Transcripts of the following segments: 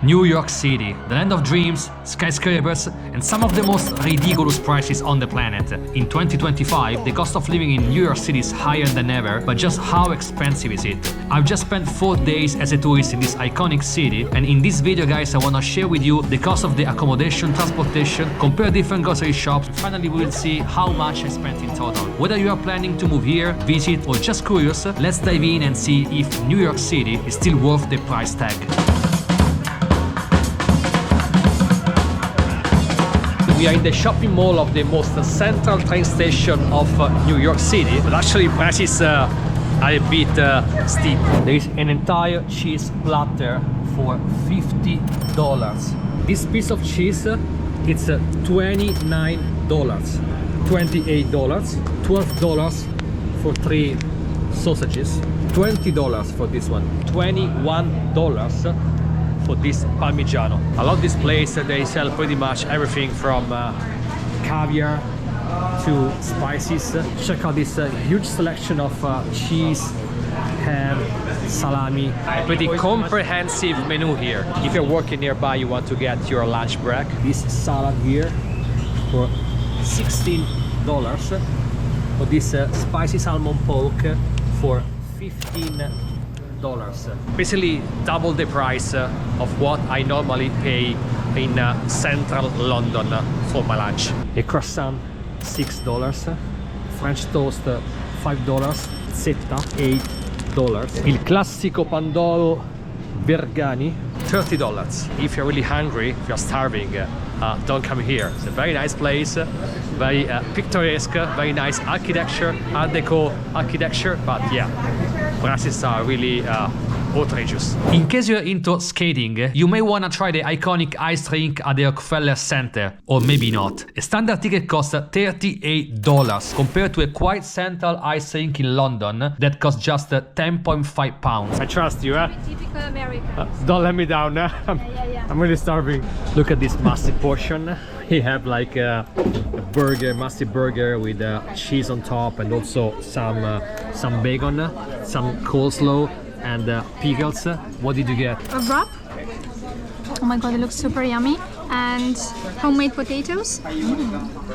New York City, the land of dreams, skyscrapers, and some of the most ridiculous prices on the planet. In 2025, the cost of living in New York City is higher than ever, but just how expensive is it? I've just spent 4 days as a tourist in this iconic city, and in this video, guys, I wanna share with you the cost of the accommodation, transportation, compare different grocery shops, and finally we will see how much I spent in total. Whether you are planning to move here, visit, or just curious, let's dive in and see if New York City is still worth the price tag. We are in the shopping mall of the most central train station of New York City, but actually prices are a bit steep. There is an entire cheese platter for $50. This piece of cheese, it's $29, $28, $12 for 3 sausages, $20 for this one, $21 for this Parmigiano. I love this place. They sell pretty much everything from caviar to spices. Check out this huge selection of cheese, ham, salami. Pretty comprehensive menu here. If you're working nearby, you want to get your lunch break. This salad here for $16. For this spicy salmon pork for $15. Basically double the price of what I normally pay in central London for my lunch. A croissant $6, French toast $5, zetta $8, il classico pandoro Vergani $30. If you're really hungry, if you're starving, don't come here. It's a very nice place, very picturesque, very nice architecture, Art Deco architecture, but yeah, prices are really outrageous. In case you're into skating, you may wanna try the iconic ice rink at the Rockefeller Center, or maybe not. A standard ticket costs $38 compared to a quite central ice rink in London that costs just £10.5. I trust you, Typical American. Don't let me down. I'm really starving. Look at this massive portion. You have like a burger, massive burger with cheese on top, and also some bacon, some coleslaw, and pickles. What did you get? A wrap. Oh my god, it looks super yummy. And homemade potatoes.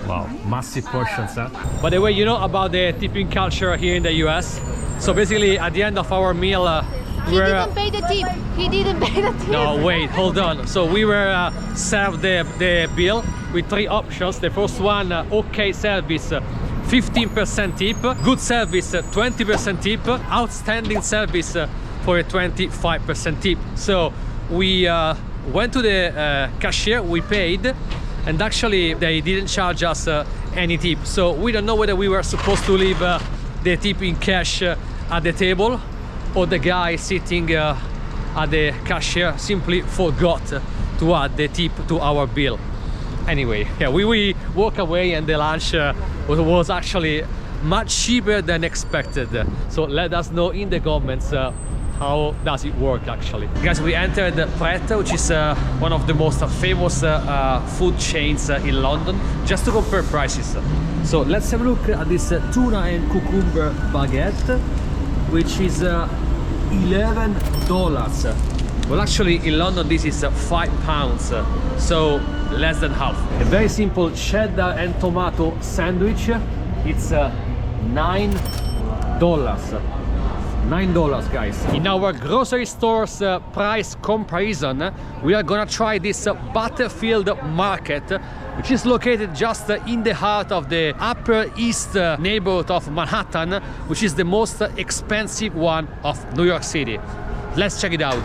Wow, massive portions, huh? By the way, you know about the tipping culture here in the US? So basically, at the end of our meal, He didn't pay the tip. He didn't pay the tip. No, wait, hold on. So we were served the bill with 3 options. The first one, okay service, 15% tip, good service, 20% tip, outstanding service for a 25% tip. So we went to the cashier, we paid, and actually they didn't charge us any tip. So we don't know whether we were supposed to leave the tip in cash at the table, or the guy sitting at the cashier simply forgot to add the tip to our bill. Anyway, yeah, we walk away, and the lunch was actually much cheaper than expected. So let us know in the comments how does it work actually. Guys, we entered Pret, which is one of the most famous food chains in London, just to compare prices. So let's have a look at this tuna and cucumber baguette, which is $11. Well, actually in London this is £5, so less than half. A very simple cheddar and tomato sandwich, it's $9. $9, guys. In our grocery stores price comparison, we are gonna try this Butterfield Market, which is located just in the heart of the Upper East neighborhood of Manhattan, which is the most expensive one of New York City. Let's check it out.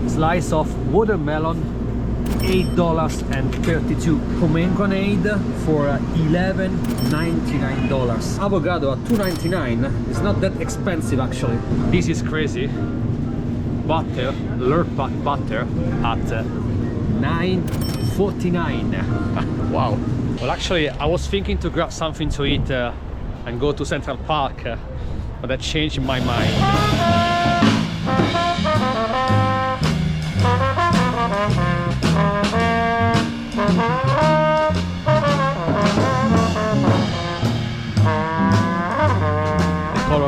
Slice of watermelon, $8.32. Pomegranate for $11.99. Avocado at $2.99. It's not that expensive actually. This is crazy. Butter, Lurpak butter at $9.49. Wow. Well, actually, I was thinking to grab something to eat and go to Central Park, but I changed my mind.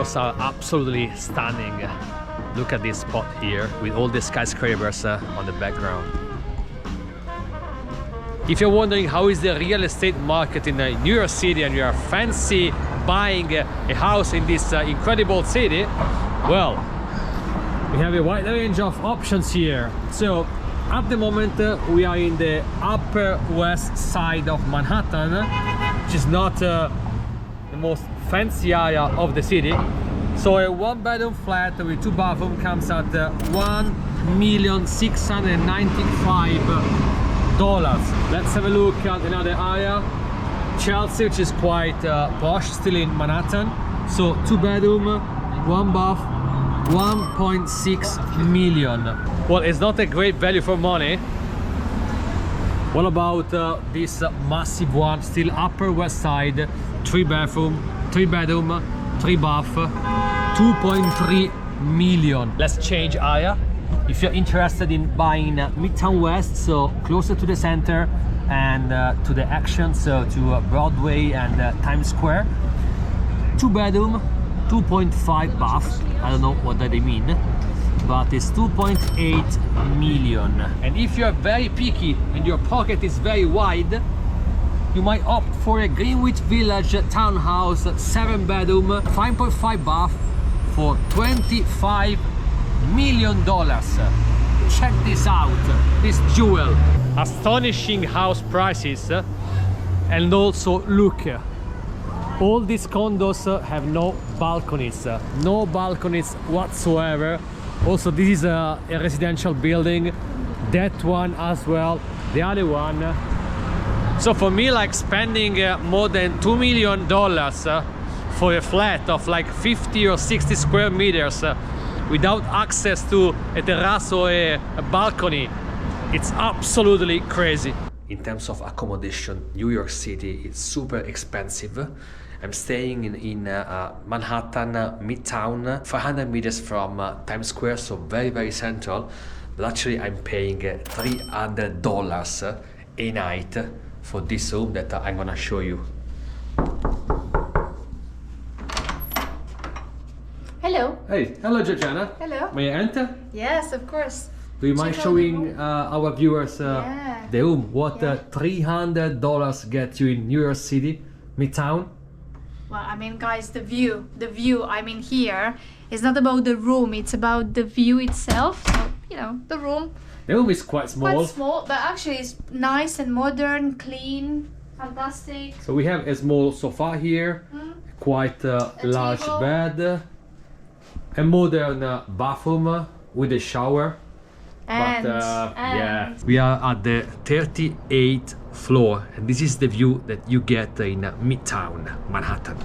photos are absolutely stunning. Look at this spot here with all the skyscrapers on the background. If you're wondering how is the real estate market in New York City and you are fancy buying a house in this incredible city, well, we have a wide range of options here. So at the moment we are in the upper west side of Manhattan, which is not the most fancy area of the city. So a one-bedroom flat with 2 bathrooms comes at $1,695,000. Let's have a look at another area, Chelsea, which is quite posh, still in Manhattan. So 2 bedroom, 1 bath, 1.6 million. Well, it's not a great value for money. What about this massive one, still Upper West Side, 3 bedroom, 3 bath, 2.3 million. Let's change area. If you're interested in buying Midtown West, so closer to the center and to the action, so to Broadway and Times Square, 2 bedroom, 2.5 bath. I don't know what that they mean, but it's 2.8 million. And if you're very picky and your pocket is very wide, you might opt for a Greenwich Village townhouse, 7 bedroom, 5.5 bath for $25 million. Check this out, this jewel. Astonishing house prices. And also look, all these condos have no balconies whatsoever. Also, this is a residential building, that one as well, the other one. So for me, like spending more than $2 million for a flat of like 50 or 60 square meters without access to a terrace or a balcony, it's absolutely crazy. In terms of accommodation, New York City is super expensive. I'm staying in Manhattan, Midtown, 500 meters from Times Square, so very central. But actually I'm paying $300 a night for this room that I'm gonna show you. Hello. Hey, hello Georgiana. Hello. May I enter? Yes, of course. Do you mind showing our viewers the room? What $300 get you in New York City, Midtown? Well, I mean, guys, the view, I mean, here is not about the room, it's about the view itself. So, you know, the room. The room is quite small. Quite small, but actually it's nice and modern, clean, fantastic. So we have a small sofa here, quite a large table. bed, a modern bathroom with a shower. And yeah, we are at the 38th floor, and this is the view that you get in Midtown Manhattan.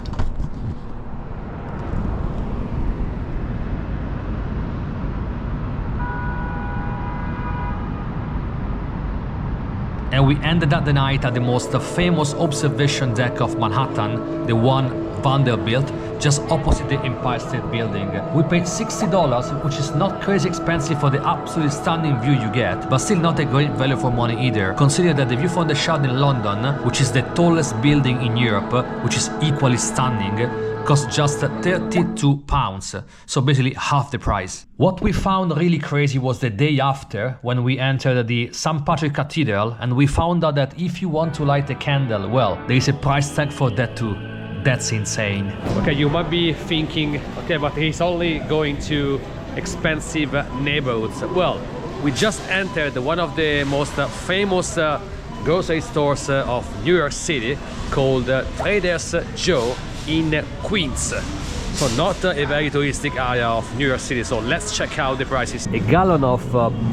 And we ended up the night at the most famous observation deck of Manhattan, the one Vanderbilt, just opposite the Empire State Building. We paid $60, which is not crazy expensive for the absolutely stunning view you get, but still not a great value for money either. Consider that the view from the Shard in London, which is the tallest building in Europe, which is equally stunning, cost just 32 pounds, so basically half the price. What we found really crazy was the day after, when we entered the St. Patrick Cathedral, and we found out that if you want to light a candle, well, there is a price tag for that too. That's insane. Okay, you might be thinking, okay, but he's only going to expensive neighborhoods. Well, we just entered one of the most famous grocery stores of New York City, called Trader Joe in Queens. So not a very touristic area of New York City. So let's check out the prices. A gallon of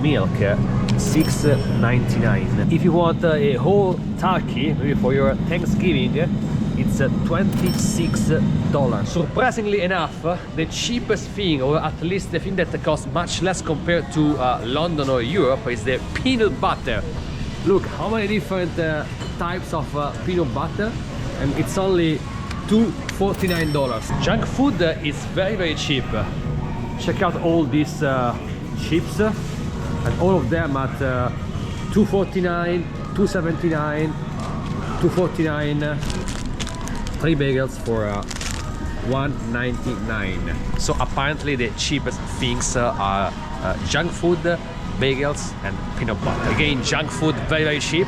milk, $6.99. If you want a whole turkey, maybe for your Thanksgiving, it's $26. Surprisingly enough, the cheapest thing, or at least the thing that costs much less compared to London or Europe, is the peanut butter. Look how many different types of peanut butter, and it's only $2.49. Junk food is very cheap. Check out all these chips, and all of them at $2.49, $2.79, $2.49. 3 bagels for $1.99. So apparently the cheapest things are junk food, bagels and peanut butter. Again, junk food very cheap.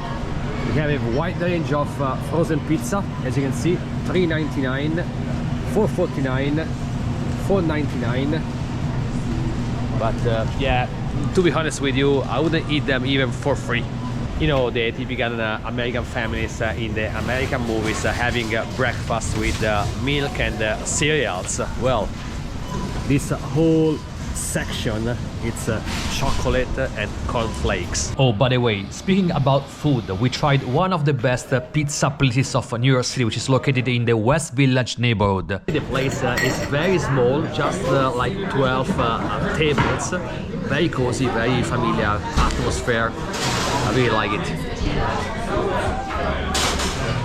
We have a wide range of frozen pizza, as you can see, $3.99, $4.49, $4.99. But yeah, to be honest with you, I wouldn't eat them even for free. You know, the typical American families in the American movies having breakfast with milk and cereals. Well, this whole section, it's chocolate and cornflakes. Oh, by the way, speaking about food, we tried one of the best pizza places of New York City, which is located in the West Village neighborhood. The place is very small, just like 12 tables. Very cozy, very familiar atmosphere. I really like it.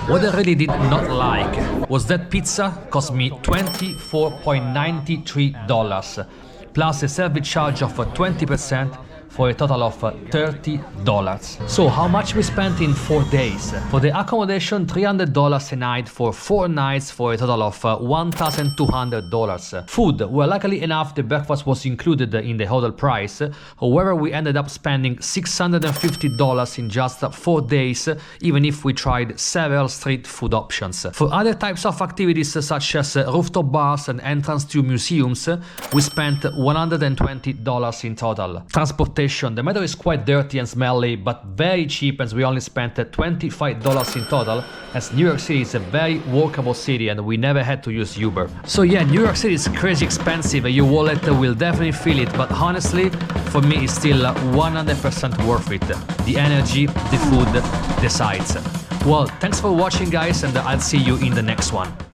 What I really did not like was that pizza cost me $24.93 plus a service charge of 20% for a total of $30. So how much we spent in 4 days? For the accommodation, $300 a night for 4 nights for a total of $1,200. Food, well, luckily enough the breakfast was included in the hotel price. However, we ended up spending $650 in just 4 days, even if we tried several street food options. For other types of activities such as rooftop bars and entrance to museums, we spent $120 in total. Transportation, the metro is quite dirty and smelly, but very cheap, as we only spent $25 in total, as New York City is a very walkable city and we never had to use Uber. So yeah, New York City is crazy expensive, your wallet will definitely feel it, but honestly, for me it's still 100% worth it. The energy, the food, the sights. Well, thanks for watching guys, and I'll see you in the next one.